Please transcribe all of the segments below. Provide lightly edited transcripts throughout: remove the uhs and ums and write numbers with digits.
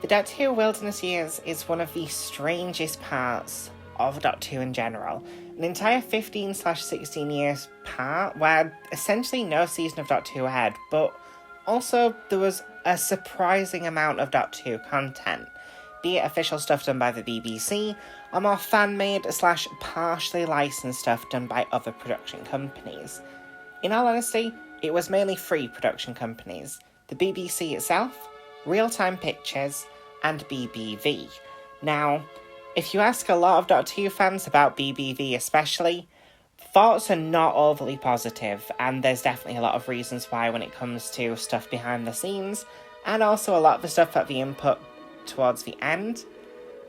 The Doctor Who Wilderness Years is one of the strangest parts of Doctor Who in general. An entire 15/16 years part where essentially no season of Doctor Who aired, but also there was a surprising amount of Doctor Who content, be it official stuff done by the BBC, or more fan-made / partially licensed stuff done by other production companies. In all honesty, it was mainly 3 production companies: the BBC itself, Real-Time Pictures, and BBV. Now, if you ask a lot of Doctor Who fans about BBV especially, thoughts are not overly positive, and there's definitely a lot of reasons why when it comes to stuff behind the scenes, and also a lot of the stuff at the input towards the end.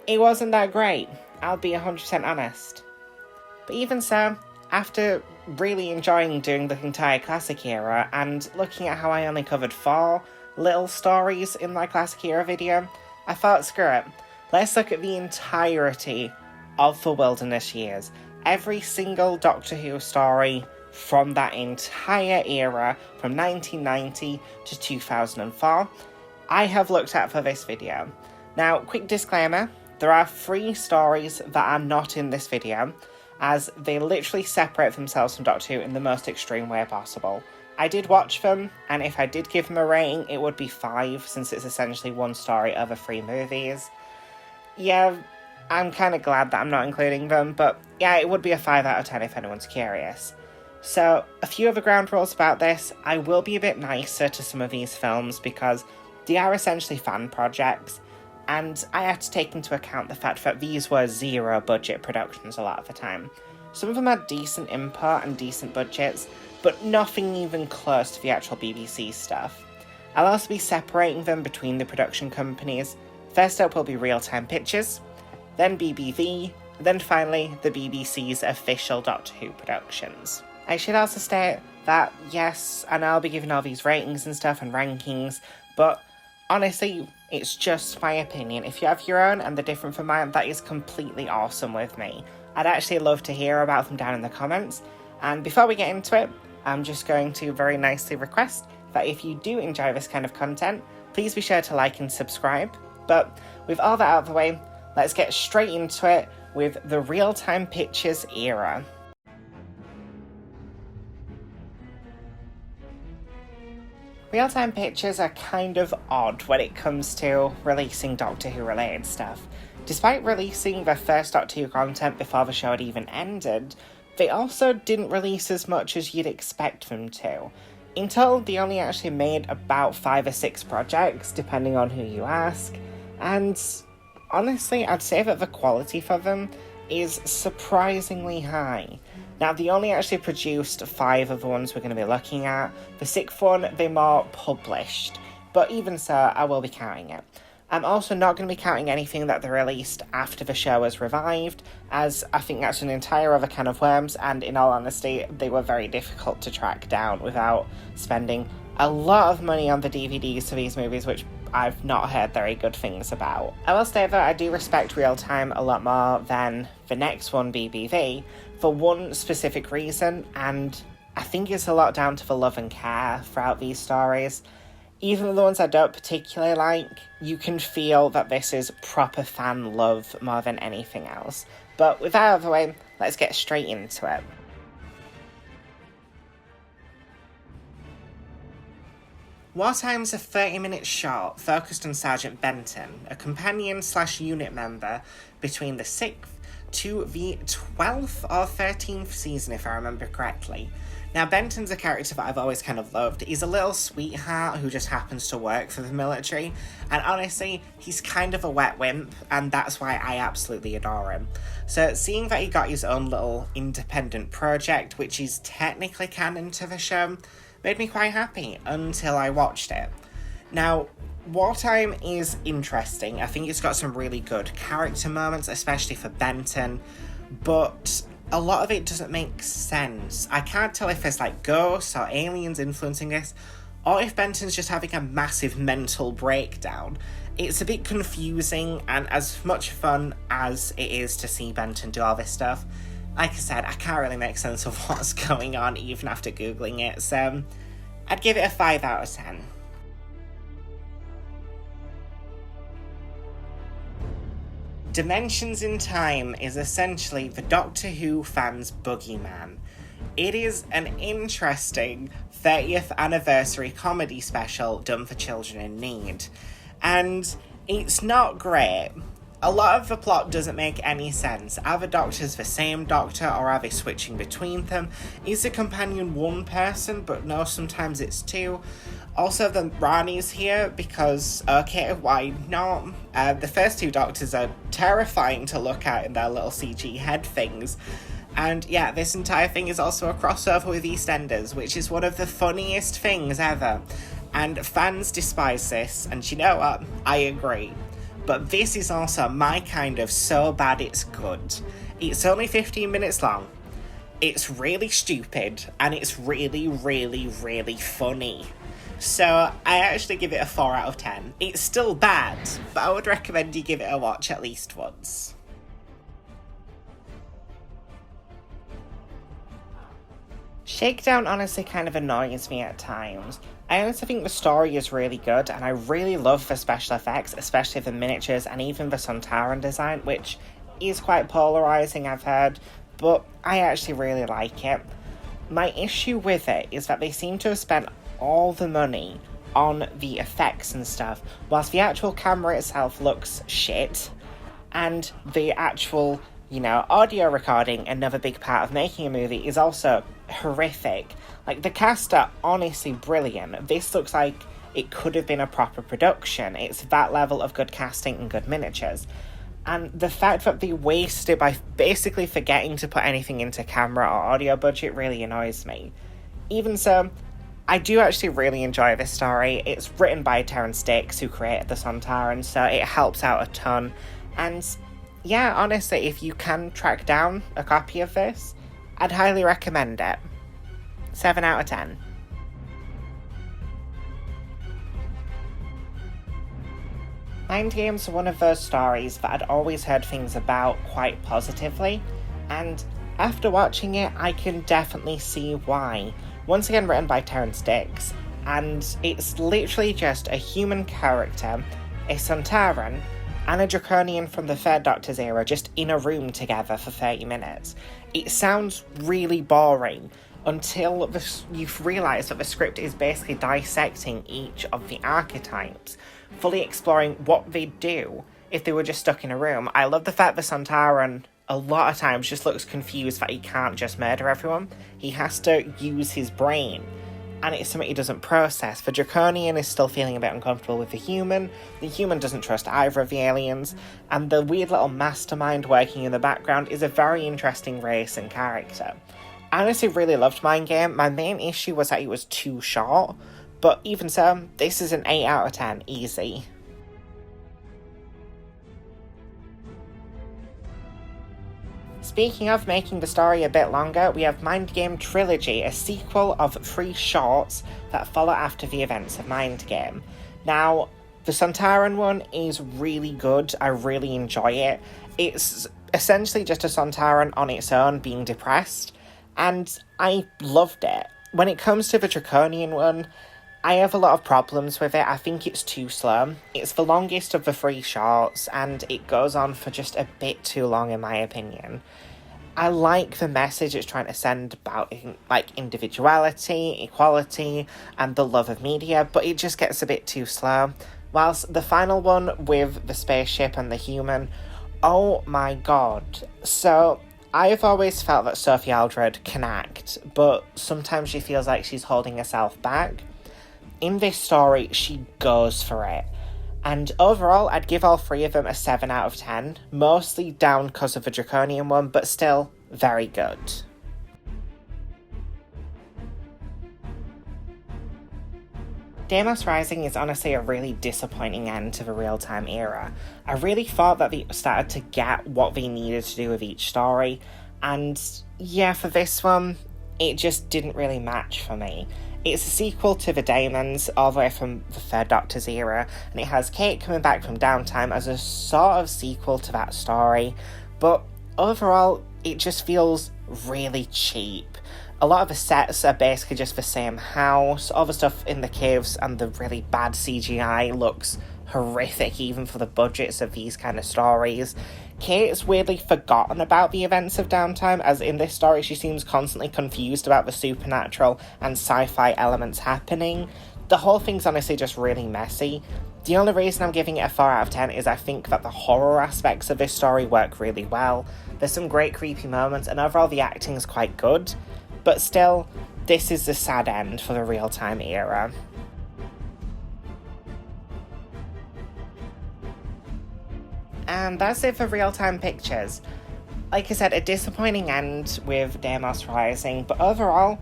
It wasn't that great, I'll be 100% honest. But even so, after really enjoying doing the entire classic era, and looking at how I only covered 4 little stories in my classic era video, I thought, screw it, let's look at the entirety of the Wilderness Years. Every single Doctor Who story from that entire era, from 1990 to 2004, I have looked at for this video. Now, quick disclaimer, there are 3 stories that are not in this video, as they literally separate themselves from Doctor Who in the most extreme way possible. I did watch them, and if I did give them a rating, it would be 5, since it's essentially 1 story over 3 movies. Yeah, I'm kind of glad that I'm not including them, but yeah, it would be a 5 out of 10 if anyone's curious. So, a few other ground rules about this: I will be a bit nicer to some of these films because they are essentially fan projects, and I have to take into account the fact that these were 0 budget productions a lot of the time. Some of them had decent input and decent budgets, but nothing even close to the actual BBC stuff. I'll also be separating them between the production companies. First up will be Real-Time Pictures, then BBV, then finally the BBC's official Doctor Who productions. I should also state that, yes, I know I'll be giving all these ratings and stuff and rankings, but honestly, it's just my opinion. If you have your own and they're different from mine, that is completely awesome with me. I'd actually love to hear about them down in the comments. And before we get into it, I'm just going to very nicely request that if you do enjoy this kind of content, please be sure to like and subscribe. But with all that out of the way, let's get straight into it with the Real-Time Pictures era. Real-Time Pictures are kind of odd when it comes to releasing Doctor Who related stuff. Despite releasing their first Doctor Who content before the show had even ended, they also didn't release as much as you'd expect them to. In total, they only actually made about 5 or 6 projects, depending on who you ask, and honestly, I'd say that the quality for them is surprisingly high. Now, they only actually produced 5 of the ones we're going to be looking at. The 6th one, they more published, but even so, I will be counting it. I'm also not going to be counting anything that they released after the show was revived, as I think that's an entire other can of worms, and in all honesty, they were very difficult to track down without spending a lot of money on the DVDs for these movies, which I've not heard very good things about. I will say that I do respect Real-Time a lot more than the next one, BBV, for one specific reason, and I think it's a lot down to the love and care throughout these stories. Even the ones I don't particularly like, you can feel that this is proper fan love more than anything else. But with that out of the way, let's get straight into it. Wartime's a 30-minute short focused on Sergeant Benton, a companion/unit member between the 6th to the 12th or 13th season, if I remember correctly. Now, Benton's a character that I've always kind of loved. He's a little sweetheart who just happens to work for the military, and honestly, he's kind of a wet wimp, and that's why I absolutely adore him. So, seeing that he got his own little independent project, which is technically canon to the show, made me quite happy until I watched it. Now, Wartime is interesting. I think it's got some really good character moments, especially for Benton, but a lot of it doesn't make sense. I can't tell if there's like ghosts or aliens influencing this, or if Benton's just having a massive mental breakdown. It's a bit confusing, and as much fun as it is to see Benton do all this stuff, like I said, I can't really make sense of what's going on even after googling it, so I'd give it a 5 out of 10. Dimensions in Time is essentially the Doctor Who fans' boogeyman. It is an interesting 30th anniversary comedy special done for children in need. And it's not great. A lot of the plot doesn't make any sense. Are the Doctors the same Doctor, or are they switching between them? Is the companion one person, but no, sometimes it's two? Also, the Rani's here because, okay, why not? The first two Doctors are terrifying to look at in their little CG head things. And yeah, this entire thing is also a crossover with EastEnders, which is one of the funniest things ever. And fans despise this, and you know what? I agree. But this is also my kind of so bad it's good. It's only 15 minutes long. It's really stupid, and it's really, really, really funny. So I actually give it a 4 out of 10. It's still bad, but I would recommend you give it a watch at least once. Shakedown honestly kind of annoys me at times. I honestly think the story is really good, and I really love the special effects, especially the miniatures and even the Sontaran design, which is quite polarising, I've heard, but I actually really like it. My issue with it is that they seem to have spent all the money on the effects and stuff, whilst the actual camera itself looks shit, and the actual, audio recording, another big part of making a movie, is also horrific. Like, the cast are honestly brilliant. This looks like it could have been a proper production. It's that level of good casting and good miniatures. And the fact that they wasted by basically forgetting to put anything into camera or audio budget really annoys me. Even so, I do actually really enjoy this story. It's written by Terrance Dicks, who created the Sontaran, so it helps out a ton. And yeah, honestly, if you can track down a copy of this, I'd highly recommend it. 7 out of 10. Mind Games are one of those stories that I'd always heard things about quite positively, and after watching it, I can definitely see why. Once again, written by Terrance Dicks, and it's literally just a human character, a Sontaran, and a Draconian from the Third Doctor's era just in a room together for 30 minutes. It sounds really boring until you realise that the script is basically dissecting each of the archetypes, fully exploring what they'd do if they were just stuck in a room. I love the fact that Sontaran a lot of times just looks confused that he can't just murder everyone. He has to use his brain, and it's something he doesn't process. The Draconian is still feeling a bit uncomfortable with the human doesn't trust either of the aliens, and the weird little mastermind working in the background is a very interesting race and character. I honestly really loved Mind Game. My main issue was that it was too short, but even so, this is an 8 out of 10, easy. Speaking of making the story a bit longer, we have Mind Game Trilogy, a sequel of 3 shorts that follow after the events of Mind Game. Now, the Sontaran one is really good. I really enjoy it. It's essentially just a Sontaran on its own being depressed, and I loved it. When it comes to the Draconian one, I have a lot of problems with it. I think it's too slow. It's the longest of the 3 shorts, and it goes on for just a bit too long in my opinion. I like the message it's trying to send about, individuality, equality, and the love of media, but it just gets a bit too slow. Whilst the final one with the spaceship and the human, oh my god. So, I've always felt that Sophie Aldred can act, but sometimes she feels like she's holding herself back. In this story, she goes for it. And overall, I'd give all 3 of them a 7 out of 10, mostly down because of the Draconian one, but still very good. Deimos Rising is honestly a really disappointing end to the real-time era. I really thought that they started to get what they needed to do with each story, and yeah, for this one, it just didn't really match for me. It's a sequel to The Daemons, all the way from the Third Doctor's era, and it has Kate coming back from Downtime as a sort of sequel to that story, but overall, it just feels really cheap. A lot of the sets are basically just the same house, all the stuff in the caves and the really bad CGI looks horrific even for the budgets of these kind of stories. Kate's weirdly forgotten about the events of Downtime, as in this story she seems constantly confused about the supernatural and sci-fi elements happening. The whole thing's honestly just really messy. The only reason I'm giving it a 4 out of 10 is I think that the horror aspects of this story work really well. There's some great creepy moments, and overall the acting's quite good. But still, this is the sad end for the real-time era. And that's it for Real-Time Pictures. Like I said, a disappointing end with Deimos Rising, but overall,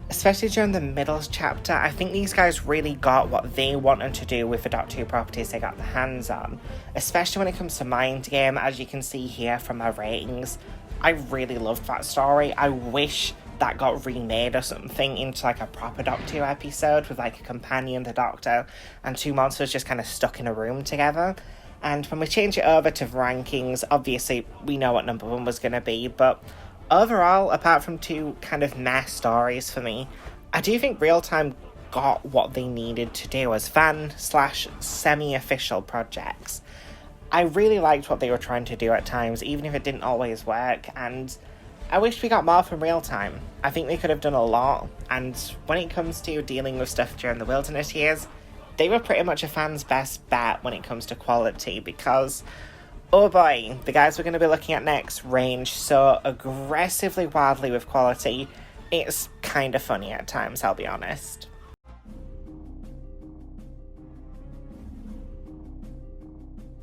especially during the middle chapter, I think these guys really got what they wanted to do with the Dot 2 properties they got their hands on. Especially when it comes to Mind Game, as you can see here from my ratings. I really loved that story. I wish that got remade or something into like a proper Dot 2 episode with like a companion, the Doctor, and two monsters just kind of stuck in a room together. And when we change it over to rankings, obviously we know what number 1 was going to be, but overall, apart from two kind of meh stories for me, I do think Real-Time got what they needed to do as fan/semi-official projects. I really liked what they were trying to do at times, even if it didn't always work, and I wish we got more from Real-Time. I think they could have done a lot, and when it comes to dealing with stuff during the Wilderness years, they were pretty much a fan's best bet when it comes to quality, because, oh boy, the guys we're going to be looking at next range so aggressively wildly with quality, it's kind of funny at times, I'll be honest.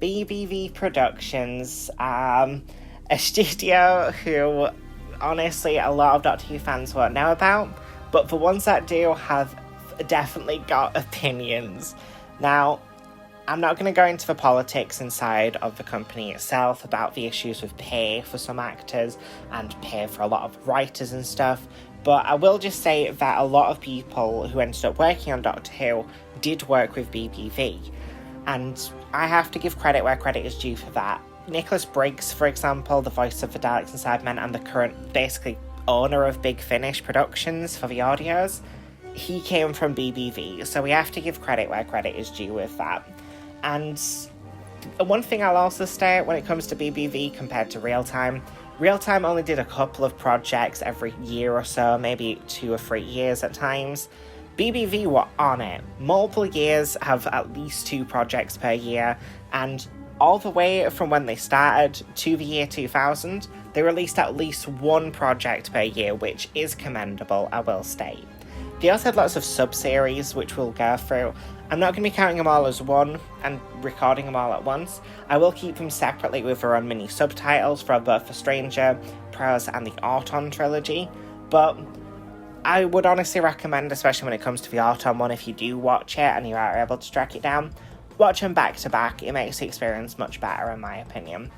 BBV Productions, a studio who, honestly, a lot of Doctor Who fans won't know about, but the ones that do have definitely got opinions. Now, I'm not going to go into the politics inside of the company itself about the issues with pay for some actors and pay for a lot of writers and stuff, but I will just say that a lot of people who ended up working on Doctor Who did work with BBV, and I have to give credit where credit is due for that. Nicholas Briggs, for example, the voice of the Daleks and Cybermen and the current, basically, owner of Big Finish Productions for the audios, he came from BBV, so we have to give credit where credit is due with that. And one thing I'll also state when it comes to BBV compared to Real-Time, Real-Time only did a couple of projects every year or so, maybe 2 or 3 years at times. BBV were on it. Multiple years, have at least 2 projects per year, and all the way from when they started to the year 2000, they released at least 1 project per year, which is commendable, I will state. They also had lots of sub-series, which we'll go through. I'm not going to be counting them all as one and recording them all at once. I will keep them separately with their own mini subtitles for both the Stranger, Prose and the Autumn trilogy, but I would honestly recommend, especially when it comes to the Autumn one, if you do watch it and you are able to track it down, watch them back to back. It makes the experience much better in my opinion.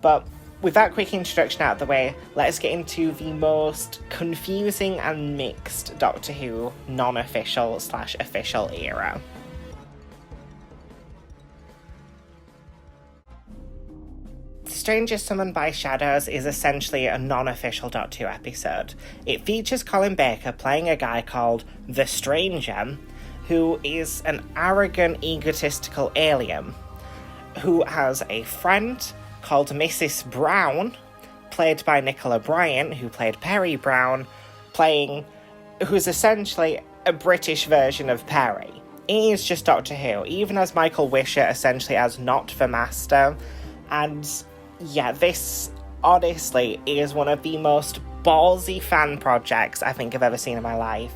But with that quick introduction out of the way, let's get into the most confusing and mixed Doctor Who non-official/official era. Stranger Summoned by Shadows is essentially a non-official Doctor Who episode. It features Colin Baker playing a guy called The Stranger, who is an arrogant, egotistical alien who has a friend called Mrs. Brown, played by Nicola Bryant, who played Perry Brown, who's essentially a British version of Perry. He is just Doctor Who, even as Michael Wisher essentially as not the Master, and yeah, this honestly is one of the most ballsy fan projects I think I've ever seen in my life.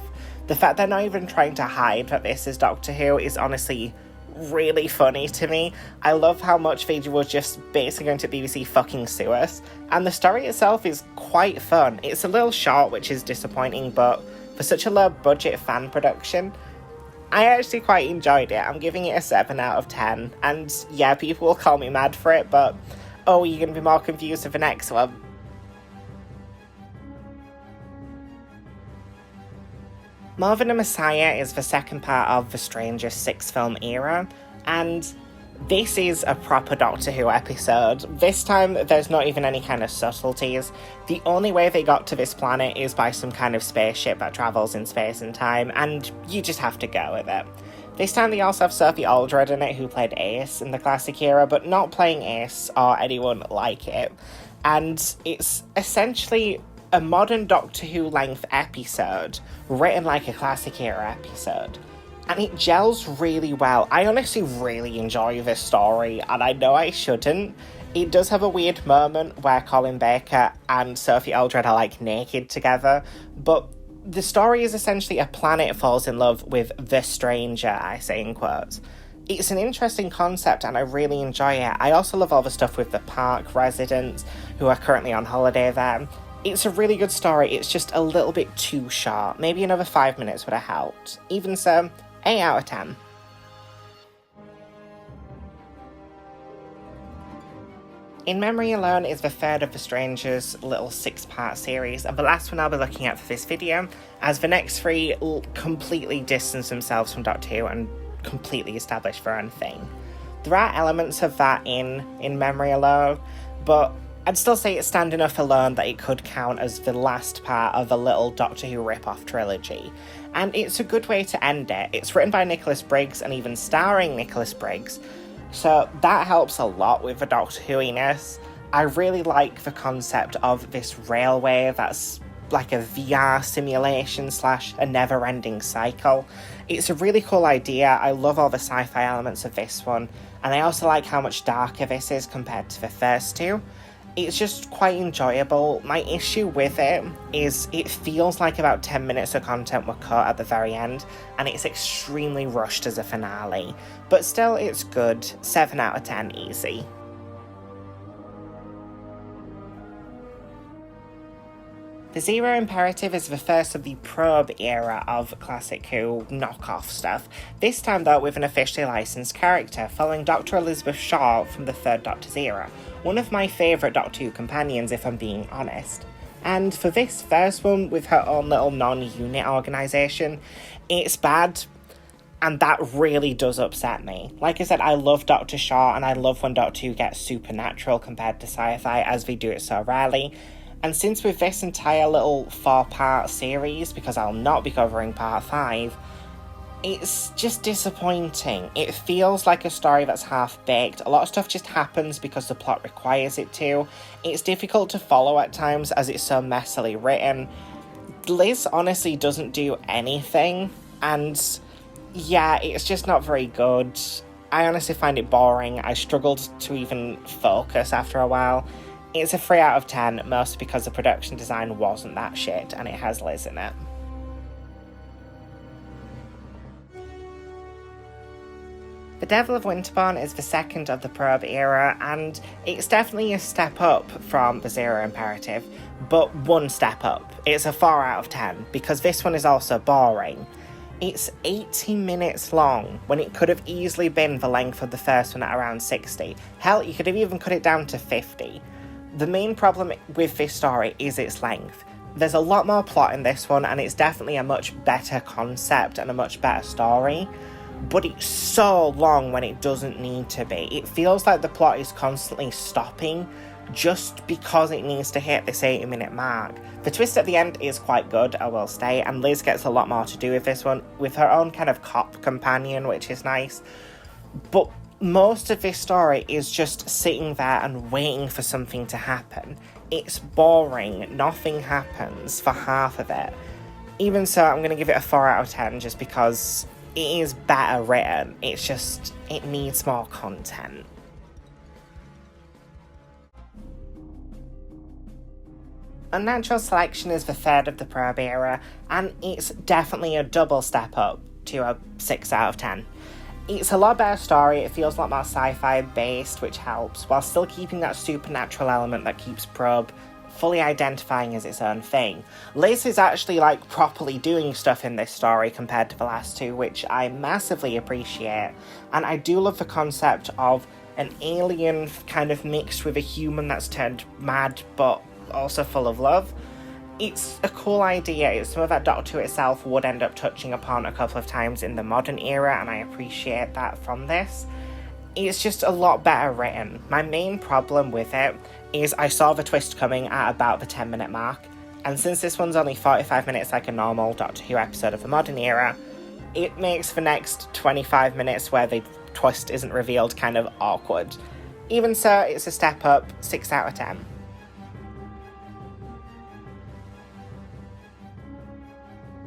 The fact they're not even trying to hide that this is Doctor Who is honestly really funny to me. I love how much they were just basically going to BBC fucking sue us, and the story itself is quite fun. It's a little short, which is disappointing, but for such a low budget fan production, I actually quite enjoyed it. I'm giving it a 7 out of 10, and yeah, people will call me mad for it, but oh, you're going to be more confused with the next one. More Than a Messiah is the second part of the Stranger's 6-film era, and this is a proper Doctor Who episode. This time, there's not even any kind of subtleties. The only way they got to this planet is by some kind of spaceship that travels in space and time, and you just have to go with it. This time they also have Sophie Aldred in it, who played Ace in the classic era, but not playing Ace or anyone like it. And it's essentially a modern Doctor Who length episode, written like a classic era episode. And it gels really well. I honestly really enjoy this story, and I know I shouldn't. It does have a weird moment where Colin Baker and Sophie Aldred are like naked together, but the story is essentially a planet falls in love with the stranger, I say in quotes. It's an interesting concept and I really enjoy it. I also love all the stuff with the park residents who are currently on holiday there. It's a really good story, it's just a little bit too short. Maybe another 5 minutes would have helped. Even so, 8 out of 10. In Memory Alone is the third of the Strangers' little 6-part series, and the last one I'll be looking at for this video, as the next 3 completely distance themselves from Doctor Who and completely establish their own thing. There are elements of that in Memory Alone, but I'd still say it's stand enough alone that it could count as the last part of a little Doctor Who rip-off trilogy. And it's a good way to end it. It's written by Nicholas Briggs and even starring Nicholas Briggs, so that helps a lot with the Doctor Who-iness. I really like the concept of this railway that's like a VR simulation / a never-ending cycle. It's a really cool idea. I love all the sci-fi elements of this one, and I also like how much darker this is compared to the first 2. It's just quite enjoyable. My issue with it is it feels like about 10 minutes of content were cut at the very end, and it's extremely rushed as a finale. But still, it's good. 7 out of 10 easy. The Zero Imperative is the first of the Probe era of Classic Who knockoff stuff, this time though with an officially licensed character, following Dr. Elizabeth Shaw from the third Doctor's era, one of my favourite Doctor Who companions if I'm being honest. And for this first one, with her own little non-unit organisation, it's bad, and that really does upset me. Like I said, I love Dr. Shaw, and I love when Doctor Who gets supernatural compared to sci-fi, as they do it so rarely. And since with this entire little 4-part series, because I'll not be covering part 5, it's just disappointing. It feels like a story that's half-baked. A lot of stuff just happens because the plot requires it to. It's difficult to follow at times as it's so messily written. Liz honestly doesn't do anything, and yeah, it's just not very good. I honestly find it boring. I struggled to even focus after a while. It's a 3 out of 10, mostly because the production design wasn't that shit, and it has Liz in it. The Devil of Winterborn is the second of the Probe era, and it's definitely a step up from the Zero Imperative, but one step up. It's a 4 out of 10, because this one is also boring. It's 80 minutes long, when it could have easily been the length of the first one at around 60. Hell, you could have even cut it down to 50. The main problem with this story is its length. There's a lot more plot in this one, and it's definitely a much better concept and a much better story, but it's so long when it doesn't need to be. It feels like the plot is constantly stopping just because it needs to hit this 80-minute mark. The twist at the end is quite good, I will say, and Liz gets a lot more to do with this one, with her own kind of cop companion, which is nice. But most of this story is just sitting there and waiting for something to happen. It's boring, nothing happens for half of it. Even so, I'm going to give it a 4 out of 10 just because it is better written. It's just, it needs more content. Unnatural Selection is the third of the Probe era, and it's definitely a double step up to a 6 out of 10. It's a lot better story, it feels a lot more sci-fi based, which helps, while still keeping that supernatural element that keeps Probe fully identifying as its own thing. Liz is actually like properly doing stuff in this story compared to the last 2, which I massively appreciate, and I do love the concept of an alien kind of mixed with a human that's turned mad but also full of love. It's a cool idea. It's something that Doctor Who itself would end up touching upon a couple of times in the modern era, and I appreciate that from this. It's just a lot better written. My main problem with it is I saw the twist coming at about the 10-minute mark, and since this one's only 45 minutes like a normal Doctor Who episode of the modern era, it makes the next 25 minutes where the twist isn't revealed kind of awkward. Even so, it's a step up, 6 out of 10.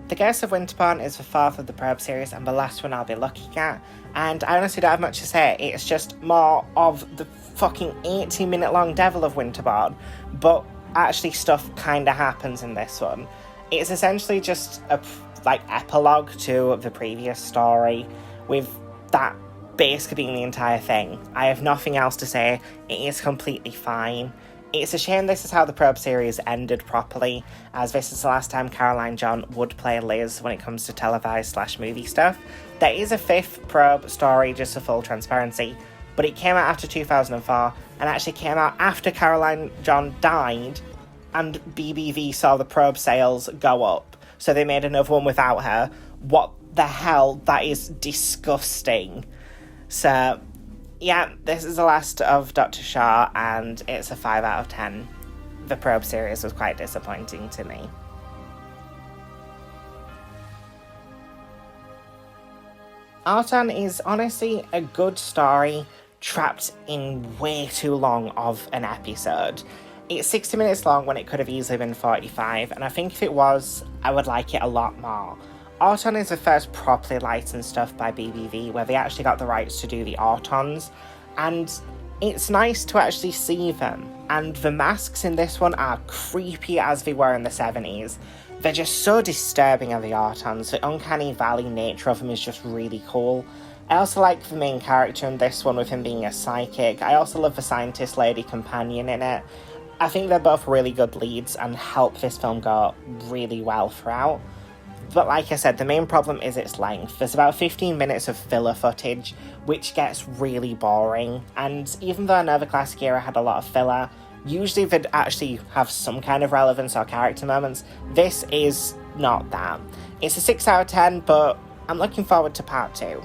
The Ghost of Winterborn is the fourth of the Probe series and the last one I'll be looking at, and I honestly don't have much to say. It's just more of the fucking 18-minute long Devil of Winterborn, but actually stuff kinda happens in this one. It's essentially just a epilogue to the previous story, with that basically being the entire thing. I have nothing else to say. It is completely fine. It's a shame this is how the Probe series ended properly, as this is the last time Caroline John would play Liz when it comes to televised/movie stuff. There is a fifth Probe story, just for full transparency, but it came out after 2004, and actually came out after Caroline John died, and BBV saw the Probe sales go up, so they made another one without her. What the hell? That is disgusting. So, yeah, this is the last of Dr. Shaw, and it's a 5 out of 10. The Probe series was quite disappointing to me. Autumn is honestly a good story, trapped in way too long of an episode. It's 60 minutes long when it could have easily been 45, and I think if it was, I would like it a lot more. Autumn is the first properly licensed stuff by BBV, where they actually got the rights to do the Autons, and it's nice to actually see them. And the masks in this one are creepy as they were in the 70s. They're just so disturbing of the Autons. The uncanny valley nature of them is just really cool. I also like the main character in this one, with him being a psychic. I also love the scientist lady companion in it. I think they're both really good leads and help this film go really well throughout. But like I said, the main problem is its length. There's about 15 minutes of filler footage, which gets really boring. And even though I know the classic era had a lot of filler, usually they'd actually have some kind of relevance or character moments. This is not that. It's a 6 out of 10, but I'm looking forward to part 2.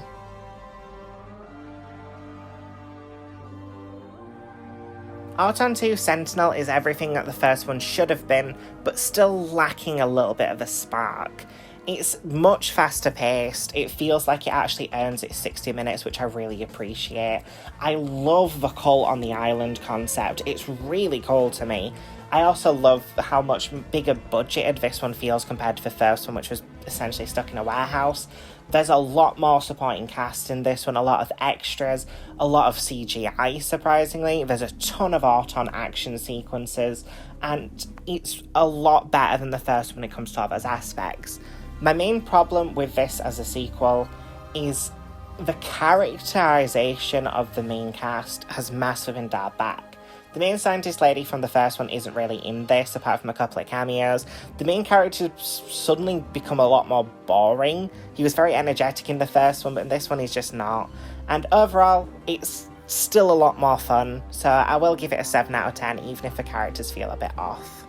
Autumn 2 Sentinel is everything that the first one should have been, but still lacking a little bit of a spark. It's much faster paced. It feels like it actually earns its 60 minutes, which I really appreciate. I love the cult on the island concept. It's really cool to me. I also love how much bigger budgeted this one feels compared to the first one, which was essentially stuck in a warehouse. There's a lot more supporting cast in this one, a lot of extras, a lot of CGI, surprisingly. There's a ton of art-on action sequences, and it's a lot better than the first one when it comes to all those aspects. My main problem with this as a sequel is the characterization of the main cast has massively been dialed back. The main scientist lady from the first one isn't really in this, apart from a couple of cameos. The main character suddenly become a lot more boring. He was very energetic in the first one, but in this one he's just not. And overall, it's still a lot more fun, so I will give it a 7 out of 10, even if the characters feel a bit off.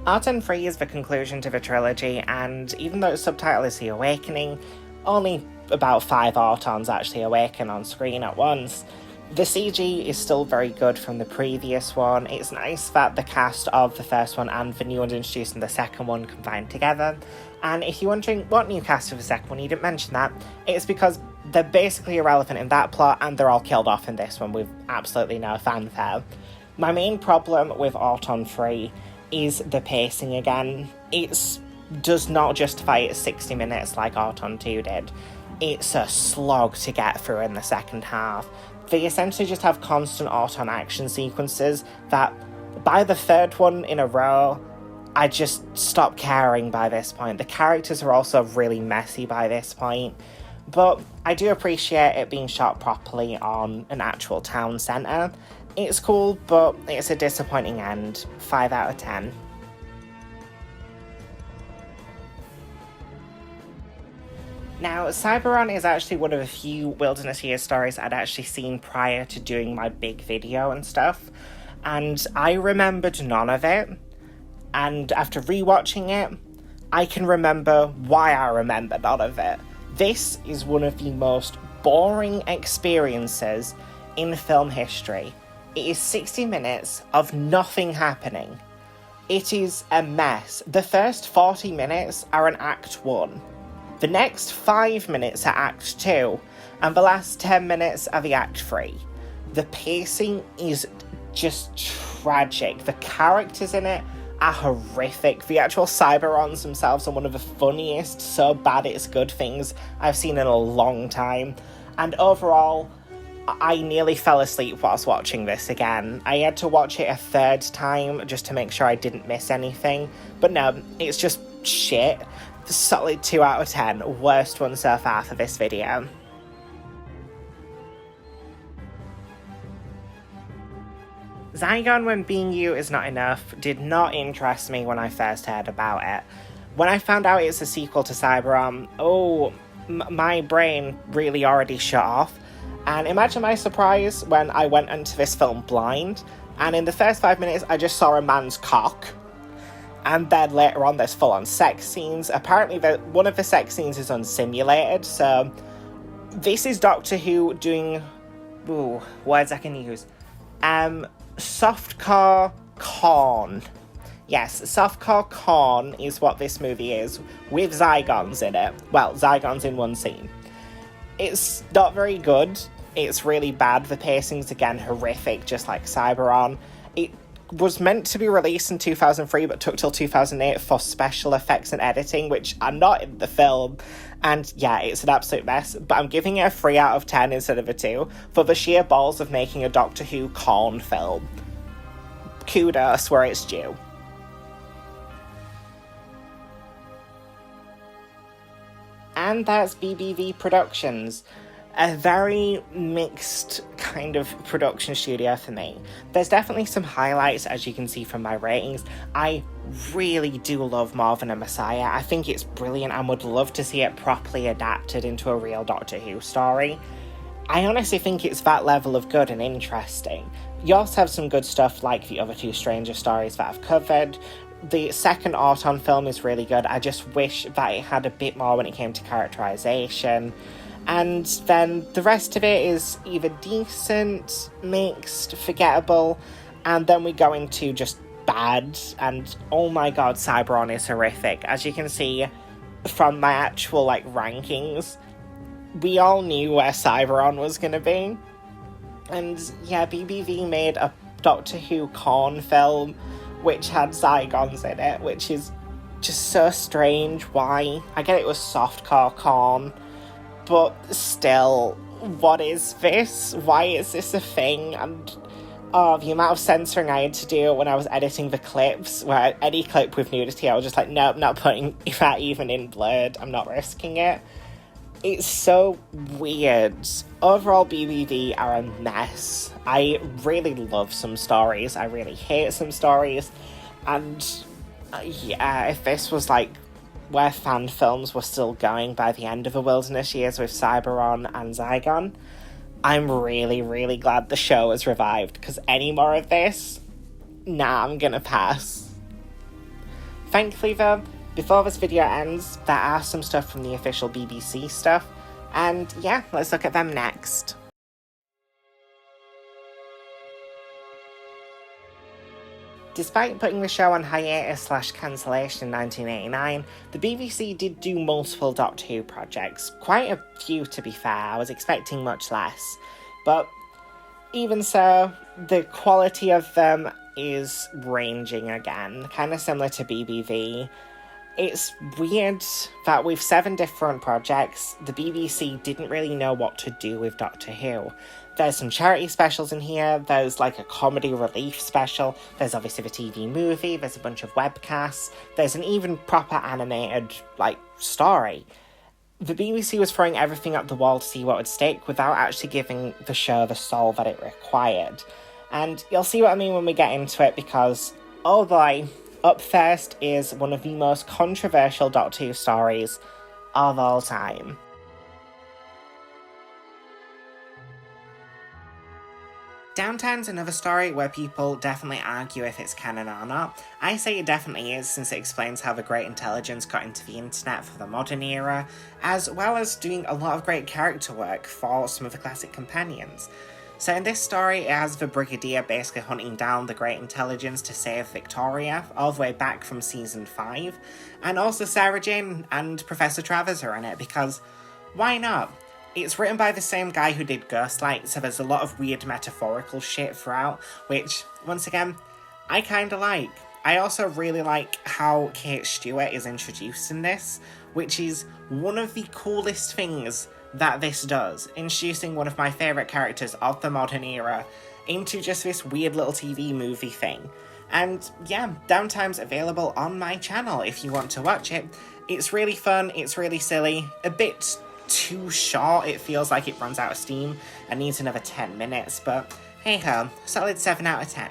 Autumn 3 is the conclusion to the trilogy, and even though its subtitle is The Awakening, only about 5 Autons actually awaken on screen at once. The CG is still very good from the previous one. It's nice that the cast of the first one and the new one introduced in the second one combined together. And if you're wondering what new cast for the second one, you didn't mention that, it's because they're basically irrelevant in that plot and they're all killed off in this one with absolutely no fanfare. My main problem with Autumn 3 is the pacing again. It does not justify its 60 minutes like Autumn 2 did. It's a slog to get through in the second half. They essentially just have constant Autumn action sequences that, by the third one in a row, I just stopped caring by this point. The characters are also really messy by this point, but I do appreciate it being shot properly on an actual town centre. It's cool, but it's a disappointing end. 5 out of 10. Now, Cyberon is actually one of the few Wilderness Years stories I'd actually seen prior to doing my big video and stuff, and I remembered none of it, and after rewatching it, I can remember why I remember none of it. This is one of the most boring experiences in film history. It is 60 minutes of nothing happening. It is a mess. The first 40 minutes are in Act 1. The next 5 minutes are Act 2. And the last 10 minutes are the Act 3. The pacing is just tragic. The characters in it are horrific. The actual Cyberons themselves are one of the funniest, so bad it's good things I've seen in a long time. And overall, I nearly fell asleep whilst watching this again. I had to watch it a third time just to make sure I didn't miss anything. But no, it's just shit. Solid 2 out of 10. Worst one so far for this video. Zygon When Being You Is Not Enough did not interest me when I first heard about it. When I found out it's a sequel to Cyberon, my brain really already shut off. And imagine my surprise when I went into this film blind, and in the first 5 minutes I just saw a man's cock. And then later on there's full-on sex scenes. Apparently one of the sex scenes is unsimulated, so this is Doctor Who doing... words I can use. Softcore corn. Yes, softcore corn is what this movie is, with Zygons in it. Well, Zygons in one scene. It's not very good. It's really bad. The pacing's, again, horrific, just like Cyberon. It was meant to be released in 2003, but took till 2008 for special effects and editing, which are not in the film. And yeah, it's an absolute mess, but I'm giving it a 3 out of 10 instead of a 2 for the sheer balls of making a Doctor Who corn film. Kudos where it's due. And that's BBV Productions. A very mixed kind of production studio for me. There's definitely some highlights, as you can see from my ratings. I really do love More Than a Messiah. I think it's brilliant and would love to see it properly adapted into a real Doctor Who story. I honestly think it's that level of good and interesting. You also have some good stuff like the other 2 Stranger stories that I've covered. The second Auton film is really good. I just wish that it had a bit more when it came to characterization. And then the rest of it is either decent, mixed, forgettable, and then we go into just bad, and oh my god, Cyberon is horrific. As you can see from my actual, rankings, we all knew where Cyberon was gonna be. And yeah, BBV made a Doctor Who corn film, which had Zygons in it, which is just so strange. Why? I get it was softcore corn, but still, what is this? Why is this a thing? And the amount of censoring I had to do when I was editing the clips, where any clip with nudity, I was just like, nope, not putting that even in blurred, I'm not risking it. It's so weird. Overall, BBV are a mess. I really love some stories, I really hate some stories, and yeah, if this was where fan films were still going by the end of the Wilderness Years with Cyberon and Zygon, I'm really, really glad the show has revived, because any more of this, nah, I'm gonna pass. Thankfully though, before this video ends, there are some stuff from the official BBC stuff, and yeah, let's look at them next. Despite putting the show on hiatus/cancellation in 1989, the BBC did do multiple Doctor Who projects. Quite a few, to be fair. I was expecting much less. But even so, the quality of them is ranging again, kind of similar to BBV. It's weird that with 7 different projects, the BBC didn't really know what to do with Doctor Who. There's some charity specials in here, there's a comedy relief special, there's obviously the TV movie, there's a bunch of webcasts, there's an even proper animated, story. The BBC was throwing everything up the wall to see what would stick without actually giving the show the soul that it required. And you'll see what I mean when we get into it, because, oh boy, up first is one of the most controversial Doctor Who stories of all time. Downtime's another story where people definitely argue if it's canon or not. I say it definitely is, since it explains how the Great Intelligence got into the internet for the modern era, as well as doing a lot of great character work for some of the classic companions. So in this story, it has the Brigadier basically hunting down the Great Intelligence to save Victoria, all the way back from season 5, and also Sarah Jane and Professor Travers are in it, because why not? It's written by the same guy who did Ghostlight, so there's a lot of weird metaphorical shit throughout, which, once again, I kinda like. I also really like how Kate Stewart is introduced in this, which is one of the coolest things that this does, introducing one of my favourite characters of the modern era into just this weird little TV movie thing. And yeah, Downtime's available on my channel if you want to watch it. It's really fun, it's really silly, a bit too short, it feels like it runs out of steam and needs another 10 minutes, but hey ho, solid 7 out of 10.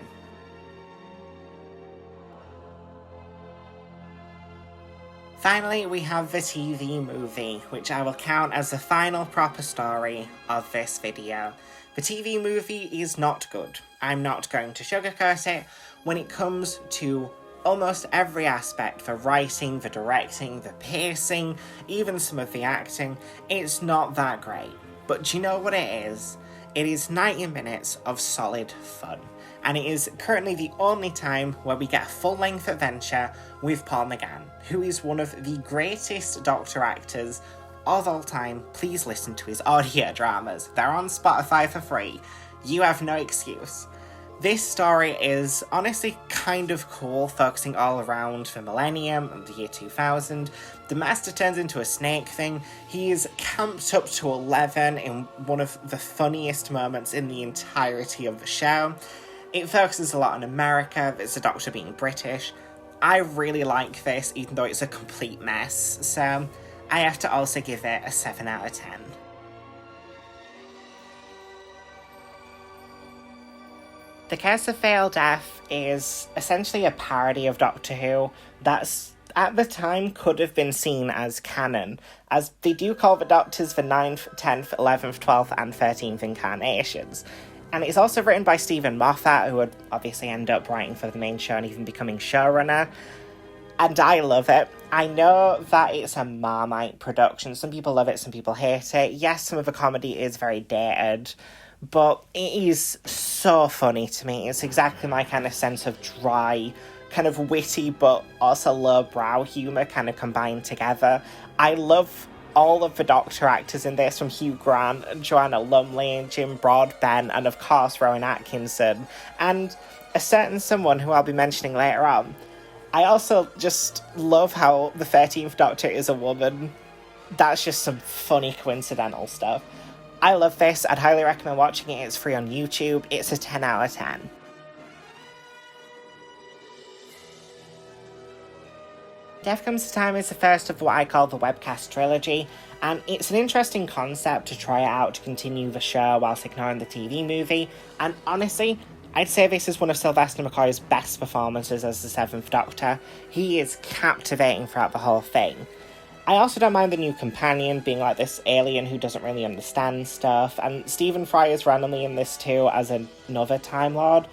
Finally, we have the TV movie, which I will count as the final proper story of this video. The TV movie is not good. I'm not going to sugarcoat it. When it comes to almost every aspect, the writing, the directing, the pacing, even some of the acting, it's not that great. But do you know what it is? It is 90 minutes of solid fun. And it is currently the only time where we get a full-length adventure with Paul McGann, who is one of the greatest Doctor actors of all time. Please listen to his audio dramas. They're on Spotify for free. You have no excuse. This story is honestly kind of cool, focusing all around the millennium and the year 2000. The Master turns into a snake thing. He is camped up to 11 in one of the funniest moments in the entirety of the show. It focuses a lot on America, there's the Doctor being British. I really like this, even though it's a complete mess, so I have to also give it a 7 out of 10. The Curse of Fatal Death is essentially a parody of Doctor Who that's, at the time, could have been seen as canon, as they do call the Doctors the 9th, 10th, 11th, 12th and 13th incarnations. And it's also written by Stephen Moffat, who would obviously end up writing for the main show and even becoming showrunner. And I love it. I know that it's a Marmite production. Some people love it, some people hate it. Yes, some of the comedy is very dated, but it is so funny to me. It's exactly my kind of sense of dry, kind of witty, but also lowbrow humour kind of combined together. I love all of the Doctor actors in this, from Hugh Grant, Joanna Lumley, Jim Broadbent, and of course Rowan Atkinson, and a certain someone who I'll be mentioning later on. I also just love how the 13th Doctor is a woman. That's just some funny coincidental stuff. I love this, I'd highly recommend watching it, it's free on YouTube, it's a 10 out of 10. Death Comes to Time is the first of what I call the webcast trilogy, and it's an interesting concept to try out to continue the show whilst ignoring the TV movie, and honestly, I'd say this is one of Sylvester McCoy's best performances as the 7th Doctor. He is captivating throughout the whole thing. I also don't mind the new companion being like this alien who doesn't really understand stuff, and Stephen Fry is randomly in this too as another Time Lord.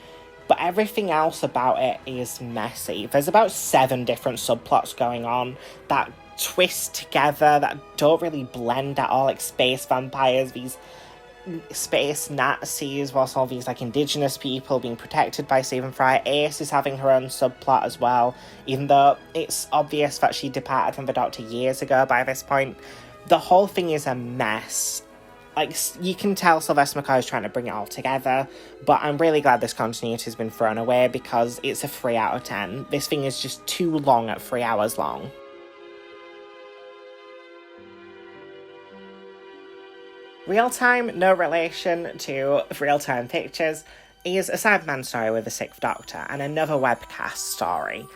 But everything else about it is messy. There's about 7 different subplots going on that twist together, that don't really blend at all, like space vampires, these space Nazis, whilst all these like indigenous people being protected by Stephen Fry. Ace is having her own subplot as well, even though it's obvious that she departed from the Doctor years ago by this point. The whole thing is a mess. Like, you can tell Sylvester McCoy is trying to bring it all together, but I'm really glad this continuity has been thrown away because it's a 3 out of 10. This thing is just too long at 3 hours long. Real Time, no relation to Real Time Pictures, is a Cyberman story with the 6th Doctor and another webcast story.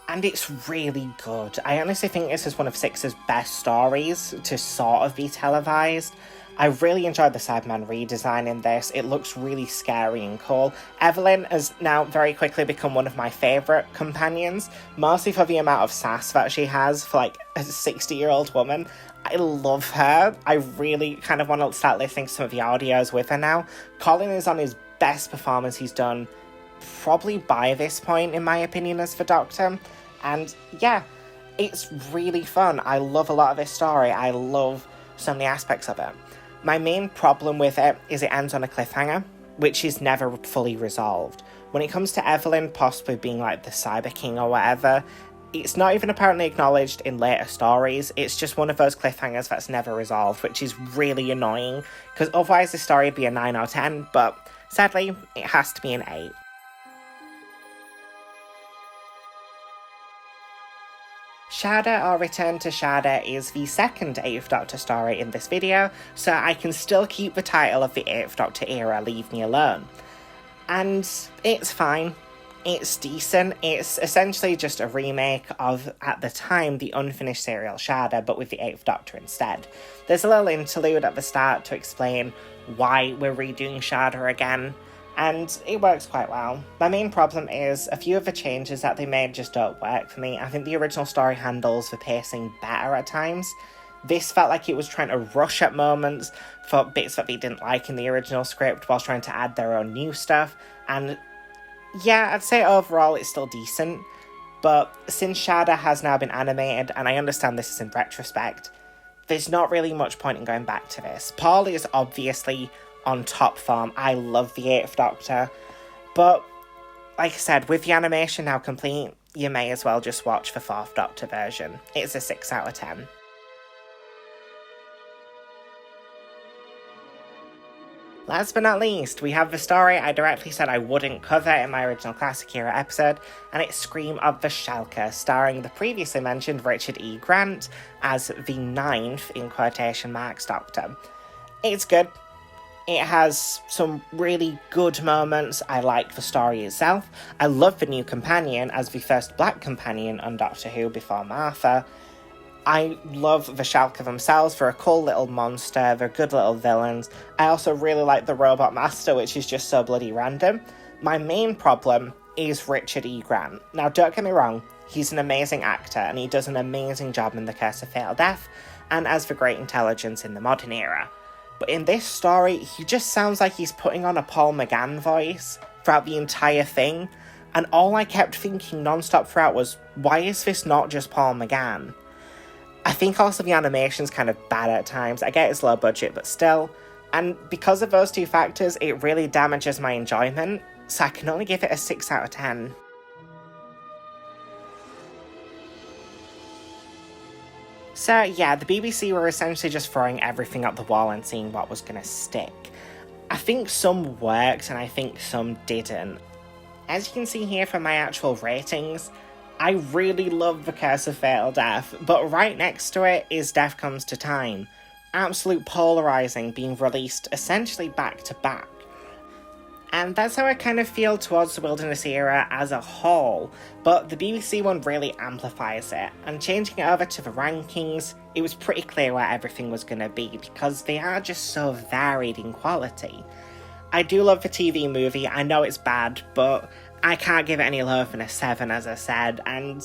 And it's really good. I honestly think this is one of Six's best stories to sort of be televised. I really enjoyed the Cyberman redesign in this. It looks really scary and cool. Evelyn has now very quickly become one of my favourite companions, mostly for the amount of sass that she has for like a 60-year-old woman. I love her. I really kind of want to start listening to some of the audios with her now. Colin is on his best performance he's done probably by this point, in my opinion, as the Doctor. And yeah, it's really fun. I love a lot of this story. I love so many aspects of it. My main problem with it is it ends on a cliffhanger. which is never fully resolved. When it comes to Evelyn possibly being like the Cyber King or whatever, it's not even apparently acknowledged in later stories. It's just one of those cliffhangers that's never resolved, which is really annoying, because otherwise the story would be a 9 or 10, but sadly, it has to be an 8. Shada, or Return to Shada, is the second 8th Doctor story in this video, so I can still keep the title of the 8th Doctor era, Leave Me Alone. And it's fine. It's decent. It's essentially just a remake of, at the time, the unfinished serial Shada, but with the 8th Doctor instead. There's a little interlude at the start to explain why we're redoing Shada again, and it works quite well. My main problem is a few of the changes that they made just don't work for me. I think the original story handles the pacing better at times. This felt like it was trying to rush at moments for bits that they didn't like in the original script whilst trying to add their own new stuff, and yeah, I'd say overall it's still decent, but since Shada has now been animated, and I understand this is in retrospect, there's not really much point in going back to this. Paul is obviously on top form. I love the 8th Doctor, but like I said, with the animation now complete, you may as well just watch the 4th Doctor version. It's a 6 out of 10. Last but not least, we have the story I directly said I wouldn't cover in my original Classic Era episode, and it's Scream of the Shallka, starring the previously mentioned Richard E. Grant as the 9th, in quotation marks, Doctor. It's good. It has some really good moments. I like the story itself. I love the new companion as the first black companion on Doctor Who before Martha. I love the Shallka themselves. They're a cool little monster, they're good little villains. I also really like the Robot Master, which is just so bloody random. My main problem is Richard E. Grant. Now, don't get me wrong, he's an amazing actor, and he does an amazing job in The Curse of Fatal Death, and as the Great Intelligence in the modern era. But in this story, he just sounds like he's putting on a Paul McGann voice throughout the entire thing, and all I kept thinking non-stop throughout was, why is this not just Paul McGann? I think also the animation's kind of bad at times. I get it's low budget, but still. And because of those two factors, it really damages my enjoyment, so I can only give it a 6 out of 10. So yeah, the BBC were essentially just throwing everything up the wall and seeing what was gonna stick. I think some worked and I think some didn't. As you can see here from my actual ratings, I really love The Curse of Fatal Death, but right next to it is Death Comes to Time. Absolute polarising, being released essentially back to back. And that's how I kind of feel towards the Wilderness era as a whole, but the BBC one really amplifies it, and changing it over to the rankings, it was pretty clear where everything was going to be, because they are just so varied in quality. I do love the TV movie, I know it's bad, but I can't give it any lower than a 7, as I said, and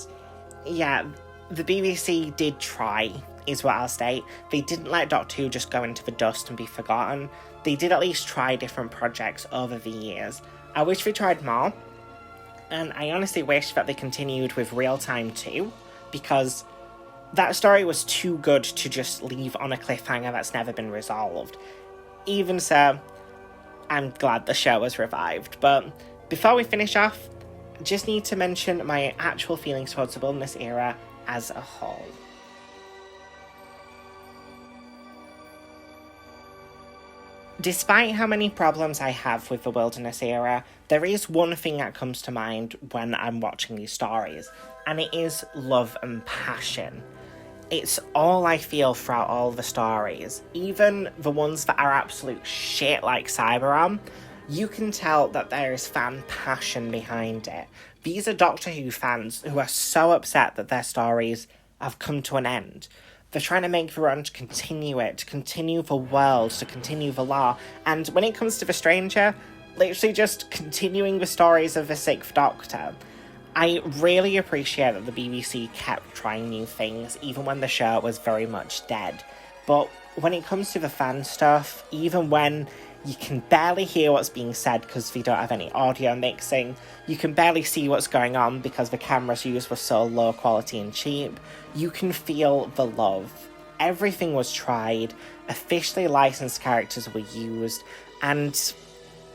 yeah, the BBC did try, is what I'll state. They didn't let Doctor Who just go into the dust and be forgotten. They did at least try different projects over the years. I wish they tried more, and I honestly wish that they continued with Real Time too, because that story was too good to just leave on a cliffhanger that's never been resolved. Even so, I'm glad the show was revived, but before we finish off, just need to mention my actual feelings towards the Wilderness era as a whole. Despite how many problems I have with the Wilderness era, there is one thing that comes to mind when I'm watching these stories, and it is love and passion. It's all I feel throughout all the stories, even the ones that are absolute shit like Cyberon. You can tell that there is fan passion behind it. These are Doctor Who fans who are so upset that their stories have come to an end. They're trying to make their own to continue it, to continue the world, to continue the lore. And when it comes to The Stranger, literally just continuing the stories of the 6th Doctor. I really appreciate that the BBC kept trying new things, even when the show was very much dead. But when it comes to the fan stuff, even when you can barely hear what's being said because we don't have any audio mixing, you can barely see what's going on because the cameras used were so low quality and cheap, you can feel the love. Everything was tried, officially licensed characters were used, and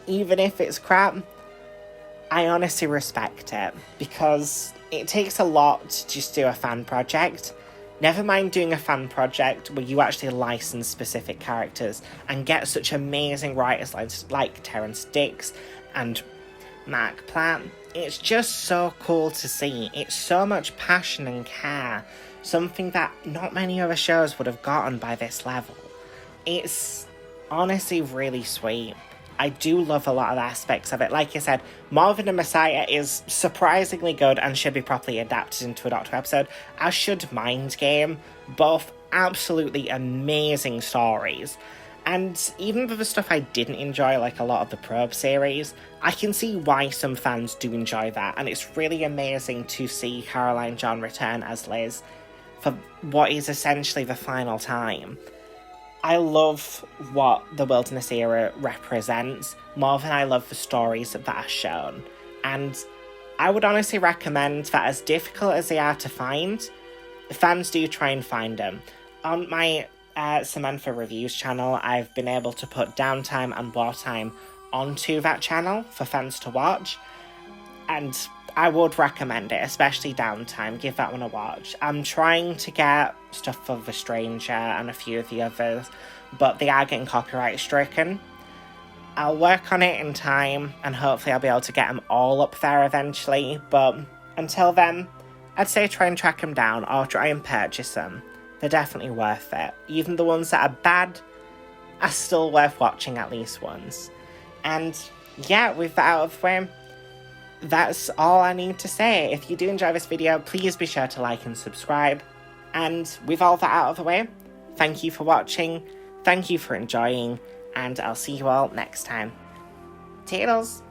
even if it's crap, I honestly respect it, because it takes a lot to just do a fan project. Never mind doing a fan project where you actually license specific characters and get such amazing writers like Terrence Dicks and Mark Platt. It's just so cool to see. It's so much passion and care, something that not many other shows would have gotten by this level. It's honestly really sweet. I do love a lot of aspects of it. Like I said, Marvin and Messiah is surprisingly good and should be properly adapted into a Doctor Who episode, as should Mind Game. Both absolutely amazing stories. And even for the stuff I didn't enjoy, like a lot of the Probe series, I can see why some fans do enjoy that, and it's really amazing to see Caroline John return as Liz for what is essentially the final time. I love what the Wilderness era represents more than I love the stories that are shown. And I would honestly recommend that, as difficult as they are to find, fans do try and find them. On my Samantha Reviews channel, I've been able to put Downtime and Wartime onto that channel for fans to watch. And I would recommend it, especially Downtime. Give that one a watch. I'm trying to get stuff for The Stranger and a few of the others, but they are getting copyright stricken. I'll work on it in time, and hopefully I'll be able to get them all up there eventually, but until then, I'd say try and track them down or try and purchase them. They're definitely worth it. Even the ones that are bad are still worth watching at least once. And yeah, with that out of the way, that's all I need to say. If you do enjoy this video, please be sure to like and subscribe. And with all that out of the way, thank you for watching, thank you for enjoying, and I'll see you all next time. Toodles!